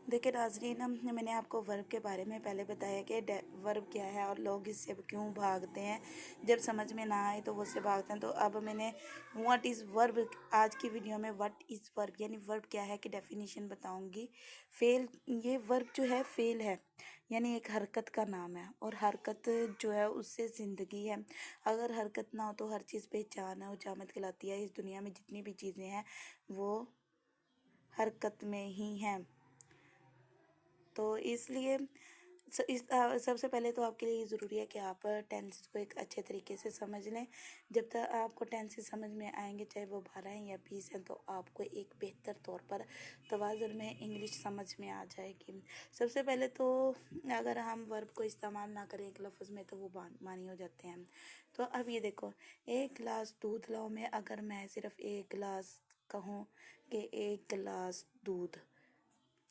देखिए नाज़रीन, मैंने आपको वर्ब के बारे में पहले बताया कि वर्ब क्या है और लोग इससे क्यों भागते हैं। जब समझ में ना आए तो वो उससे भागते हैं। तो अब मैंने व्हाट इज़ वर्ब, आज की वीडियो में व्हाट इज़ वर्ब यानी वर्ब क्या है की डेफिनेशन बताऊंगी। फेल, ये वर्ब जो है फेल है, यानी एक हरकत का नाम है, और हरकत जो है उससे ज़िंदगी है। अगर हरकत ना हो तो हर चीज़ बेजान है और जामत कहलाती है। इस दुनिया में जितनी भी चीज़ें हैं वो हरकत में ही हैं। तो इसलिए सबसे पहले तो आपके लिए ज़रूरी है कि आप टेंसेस को एक अच्छे तरीके से समझ लें। जब तक आपको टेंसेस समझ में आएंगे, चाहे वो 12 हैं या 20 हैं, तो आपको एक बेहतर तौर पर तवाज़ुन में इंग्लिश समझ में आ जाएगी। सबसे पहले तो अगर हम वर्ब को इस्तेमाल ना करें एक लफ्ज़ में तो वो मानी हो जाते हैं। तो अब ये देखो, एक गिलास दूध लाओ में अगर मैं सिर्फ एक गिलास कहूँ कि एक गिलास दूध,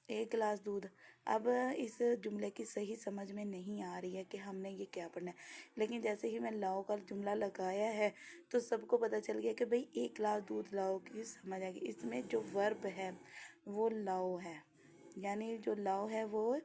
एक गिलास दूध, अब इस जुमले की सही समझ में नहीं आ रही है कि हमने ये क्या पढ़ना है। लेकिन जैसे ही मैं लाओ का जुमला लगाया है तो सबको पता चल गया कि भाई एक गिलास दूध लाओ की समझ आ गई। इसमें जो वर्ब है वो लाओ है, यानी जो लाओ है वो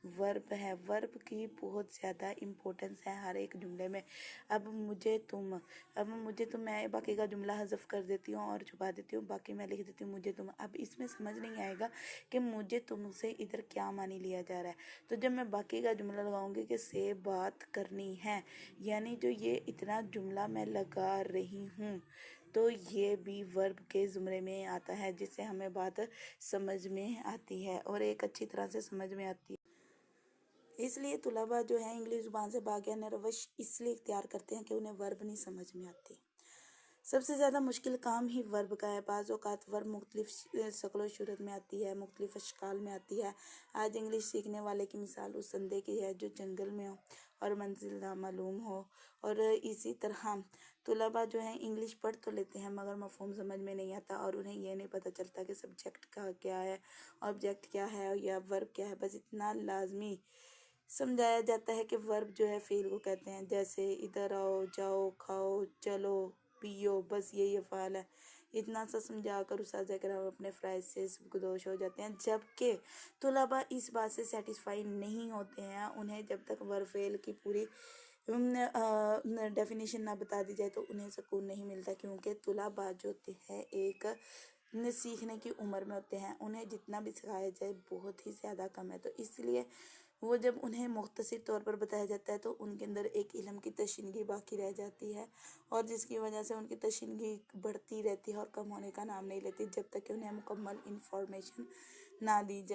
वर्ब है। वर्ब की बहुत ज़्यादा इम्पोर्टेंस है हर एक जुमले में। अब मुझे तुम मैं बाकी का जुमला हज़फ कर देती हूँ और छुपा देती हूँ, बाकी मैं लिख देती हूँ मुझे तुम। अब इसमें समझ नहीं आएगा कि मुझे तुमसे इधर क्या मानी लिया जा रहा है। तो जब मैं बाकी का जुमला लगाऊंगी कि से बात करनी है, यानी जो ये इतना जुमला मैं लगा रही हूँ, तो ये भी वर्ब के ज़ुमरे में आता है, जिससे हमें बात समझ में आती है और एक अच्छी तरह से समझ में आती है। इसलिए तुलबा जो है इंग्लिश ज़ुबान से भाग्य रवश इसलिए इख्तियार करते हैं कि उन्हें वर्ब नहीं समझ में आती। सबसे ज़्यादा मुश्किल काम ही वर्ब का है। बाज़ औक़ात वर्ब मुख्तलिफ़ शक्ल सूरत में आती है, मुख्तलिफ़ अशकाल में आती है। आज इंग्लिश सीखने वाले की मिसाल उस अंधे की है जो जंगल में हो और मंजिल नामालूम हो। और इसी तरह तुलबा जो है इंग्लिश पढ़ तो लेते हैं मगर मफ़हूम समझ में नहीं आता, और उन्हें ये नहीं पता चलता कि सब्जेक्ट का क्या है, ऑब्जेक्ट क्या है या वर्ब क्या है। बस इतना लाजमी समझाया जाता है कि वर्ब जो है फ़ेल को कहते हैं, जैसे इधर आओ, जाओ, खाओ, चलो, पियो, बस यही अफ़ाल है। इतना सा समझा कर उस्ताद कराम अपने फ़राइज़ से सबकदोश हो जाते हैं। जबकि तुलबा इस बात से सेटिस्फाई नहीं होते हैं। उन्हें जब तक वर्ब फ़ेल की पूरी डेफिनेशन ना बता दी जाए तो उन्हें सुकून नहीं मिलता, क्योंकि तुलबा जो होते हैं एक सीखने की उम्र में होते हैं। उन्हें जितना भी सिखाया जाए बहुत ही ज़्यादा कम है। तो इसलिए वो जब उन्हें मुख्तसर तौर पर बताया जाता है तो उनके अंदर एक इल्म की तशनीगी बाकी रह जाती है, और जिसकी वजह से उनकी तशनीगी बढ़ती रहती है और कम होने का नाम नहीं लेती जब तक कि उन्हें मुकम्मल इंफॉर्मेशन ना दी जाए।